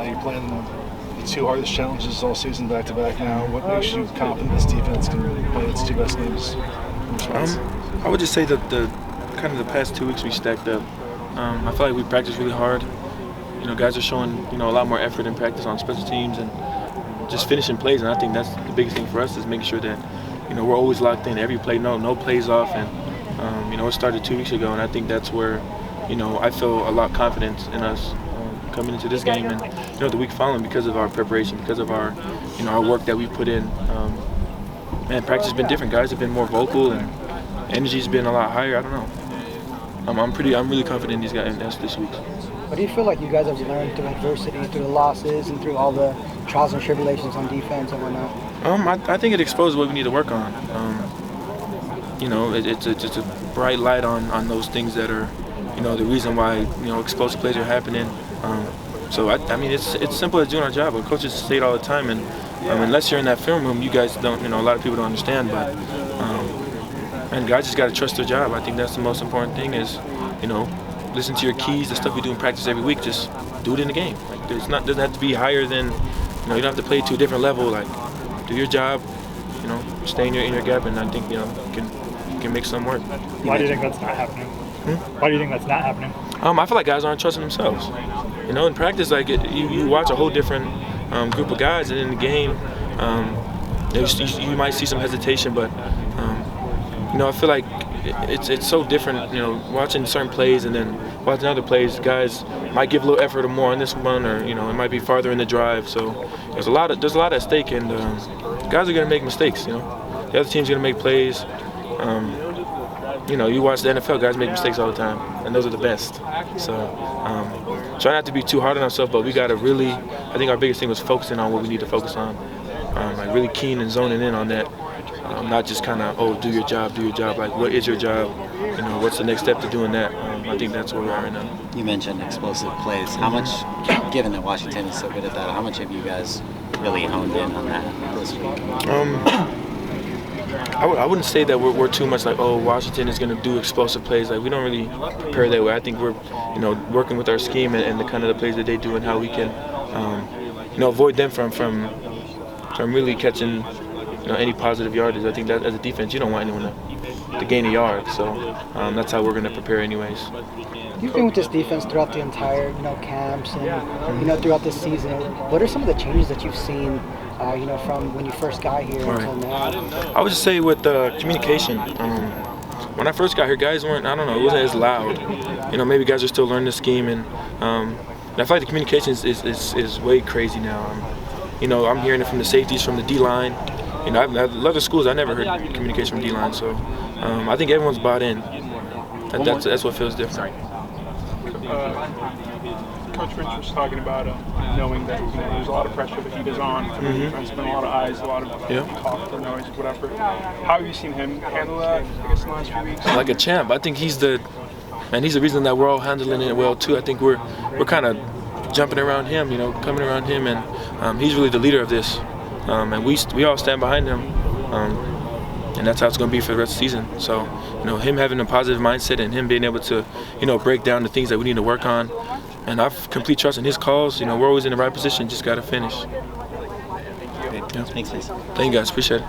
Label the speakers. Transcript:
Speaker 1: You're playing the two hardest challenges all season back-to-back now. What makes you confident this defense can play its two best games?
Speaker 2: I would just say that the past 2 weeks we stacked up. I feel like we practiced really hard. Guys are showing a lot more effort in practice on special teams and just finishing plays. And I think that's the biggest thing for us is making sure that we're always locked in every play, no plays off. And it started 2 weeks ago, and I think that's where I feel a lot of confidence in us coming into this game and the week following because of our preparation, because of our our work that we put in. Man, practice has been different. Guys have been more vocal and energy's been a lot higher. I don't know. I'm really confident in these guys in this week.
Speaker 3: What do you feel like you guys have learned through adversity, through the losses, and through all the trials and tribulations on defense and whatnot?
Speaker 2: I think it exposes what we need to work on. It's just a bright light on those things that are, the reason why explosive plays are happening. So I mean, it's simple as doing our job. Our coaches say it all the time, and unless you're in that film room, you guys don't. A lot of people don't understand, but and guys just got to trust their job. I think that's the most important thing is, listen to your keys, the stuff we do in practice every week. Just do it in the game. Like doesn't have to be higher than, you don't have to play to a different level. Like, do your job, stay in your gap, and I think you can make some work.
Speaker 4: Why do you think that's not happening? Why do you think that's not happening?
Speaker 2: I feel like guys aren't trusting themselves. In practice, like you watch a whole different group of guys, and in the game, you might see some hesitation, but I feel like it's so different. Watching certain plays and then watching other plays, guys might give a little effort or more on this one, or it might be farther in the drive. So there's a lot at stake, and guys are gonna make mistakes. The other team's gonna make plays. You watch the NFL, guys make mistakes all the time, and those are the best. So try not to be too hard on ourselves, but we got to really, I think our biggest thing was focusing on what we need to focus on, like really keen and zoning in on that, not just kind of, do your job. Like, what is your job? What's the next step to doing that? I think that's where we are right now.
Speaker 5: You mentioned explosive plays. How much, given that Washington is so good at that, how much have you guys really honed in on that this week?
Speaker 2: I wouldn't say that we're too much like, Washington is going to do explosive plays. Like, we don't really prepare that way. I think we're, working with our scheme and the kind of the plays that they do and how we can, avoid them from really catching, any positive yardage. I think that as a defense, you don't want anyone to gain a yard. So that's how we're going to prepare anyways.
Speaker 3: You've been with this defense throughout the entire, camps and, throughout this season. What are some of the changes that you've seen, from when you first got here until now?
Speaker 2: I would just say with communication. When I first got here, guys weren't, it wasn't as loud. Maybe guys are still learning the scheme, and I feel like the communication is way crazy now. I'm hearing it from the safeties, from the D-line. I've loved the schools. I never heard communication from D-line, so I think everyone's bought in. That's what feels different.
Speaker 4: Coach Rich was talking about knowing that there's a lot of pressure that he is on from the defense, been a lot of eyes, a lot of talk or noise, whatever. How have you seen him handle that, I guess, in the last few weeks?
Speaker 2: Like a champ. I think he's the reason that we're all handling it well too. I think we're kind of jumping around him, coming around him, and he's really the leader of this. And we all stand behind him. And that's how it's going to be for the rest of the season. So, him having a positive mindset and him being able to, break down the things that we need to work on. And I've complete trust in his calls. We're always in the right position, just got to finish.
Speaker 5: Thanks, Mason.
Speaker 2: Thank you guys, appreciate it.